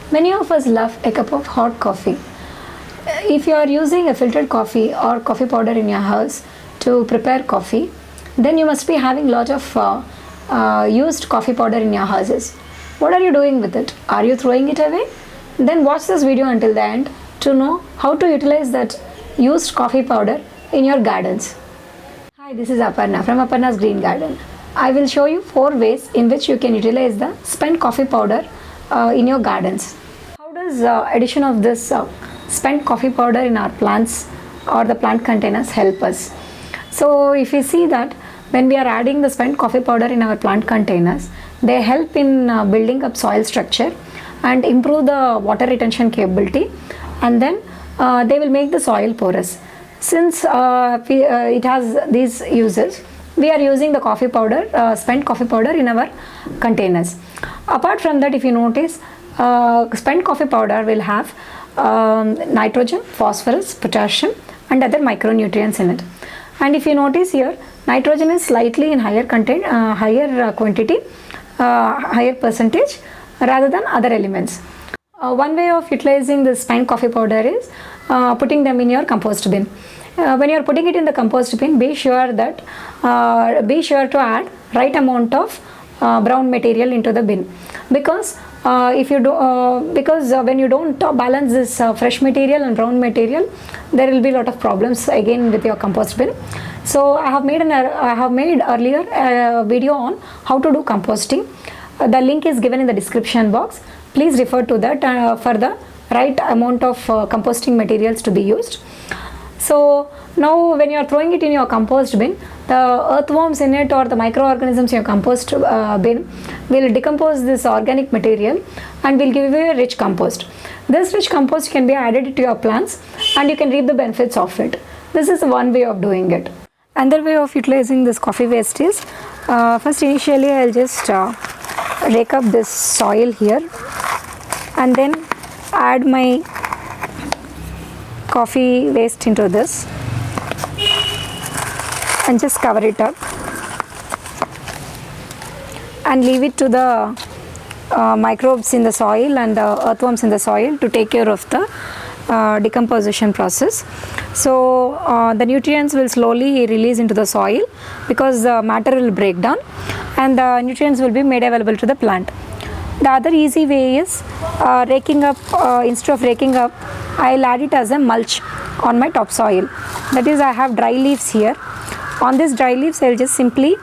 Many of us love a cup of hot coffee. If you are using a filtered coffee or coffee powder in your house to prepare coffee, then you must be having lot of used coffee powder in your houses. What are you doing with it? Are you throwing it away? Then watch this video until the end to know how to utilize that used coffee powder in your gardens. Hi, this is Aparna from Aparna's Green Garden. I will show you 4 ways in which you can utilize the spent coffee powder in your gardens. How does addition of this spent coffee powder in our plants or the plant containers help us? So if you see that when we are adding the spent coffee powder in our plant containers, they help in building up soil structure and improve the water retention capability, and then they will make the soil porous. Since it has these uses, we are using the coffee powder, spent coffee powder in our containers. Apart from that, if you notice, spent coffee powder will have nitrogen, phosphorus, potassium and other micronutrients in it. And if you notice here, nitrogen is slightly in higher content, higher quantity, higher percentage rather than other elements. One way of utilizing this spent coffee powder is putting them in your compost bin. When you are putting it in the compost bin, be sure to add right amount of brown material into the bin, because if you do when you don't balance this fresh material and brown material, there will be a lot of problems again with your compost bin. So I have made earlier a video on how to do composting. The link is given in the description box. Please refer to that for the right amount of composting materials to be used. So now when you are throwing it in your compost bin, the earthworms in it or the microorganisms in your compost bin will decompose this organic material and will give you a rich compost. This rich compost can be added to your plants and you can reap the benefits of it. This is one way of doing it. Another way of utilizing this coffee waste is, first initially I'll just rake up this soil here and then add my coffee waste into this and just cover it up and leave it to the microbes in the soil and the earthworms in the soil to take care of the decomposition process. So the nutrients will slowly release into the soil because the matter will break down and the nutrients will be made available to the plant. The other easy way is raking up. Instead of raking up, I'll add it as a mulch on my topsoil. That is, I have dry leaves here. On this dry leaves, I'll just simply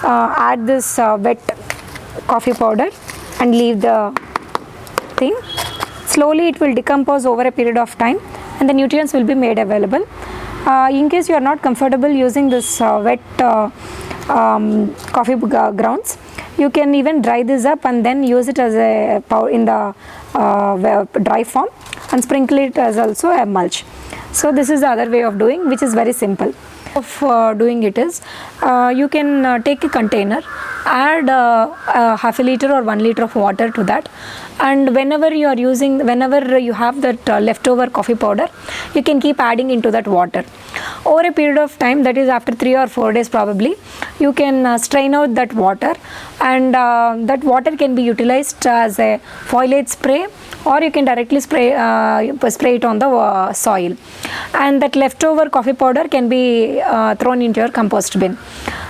add this wet coffee powder and leave the thing. Slowly it will decompose over a period of time and the nutrients will be made available. In case you are not comfortable using this wet coffee grounds, you can even dry this up and then use it as a powder in the dry form and sprinkle it as also a mulch. So this is the other way of doing, which is very simple. Of doing it is, you can take a container, add half a liter or 1 liter of water to that, and whenever you have that leftover coffee powder, you can keep adding into that water. Over a period of time, that is after 3 or 4 days probably, you can strain out that water, and that water can be utilized as a foliage spray, or you can directly spray it on the soil, and that leftover coffee powder can be thrown into your compost bin.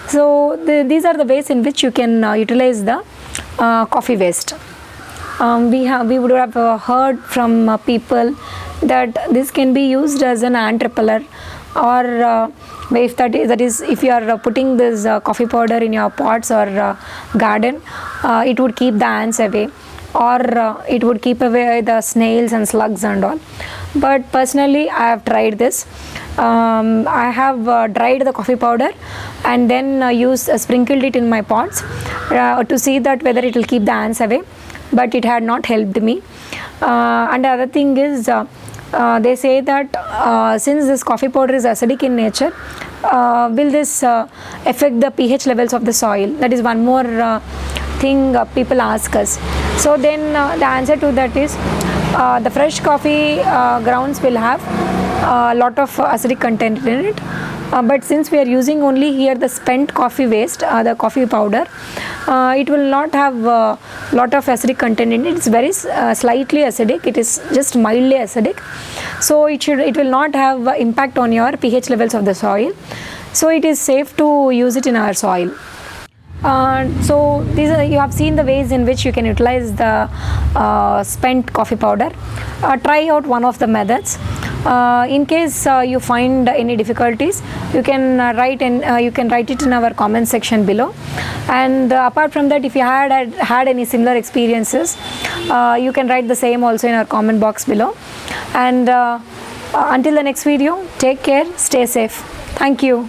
So these are the ways in which you can utilize the coffee waste. We would have heard from people that this can be used as an ant repeller, or if you are putting this coffee powder in your pots or garden, it would keep the ants away, or it would keep away the snails and slugs and all. But personally, I have tried this. I have dried the coffee powder and then sprinkled it in my pots to see that whether it will keep the ants away, but it had not helped me. And the other thing is, they say that since this coffee powder is acidic in nature, will this affect the pH levels of the soil? That is one more thing people ask us. So then the answer to that is, the fresh coffee grounds will have a lot of acidic content in it, but since we are using only here the spent coffee waste, the coffee powder, it will not have lot of acidic content in it. It's very slightly acidic. It is just mildly acidic, so it will not have impact on your pH levels of the soil, so it is safe to use it in our soil. So you have seen the ways in which you can utilize the spent coffee powder. Try out one of the methods. In case you find any difficulties, you can write it in our comment section below. And apart from that, if you had any similar experiences, you can write the same also in our comment box below. And until the next video, take care, stay safe. Thank you.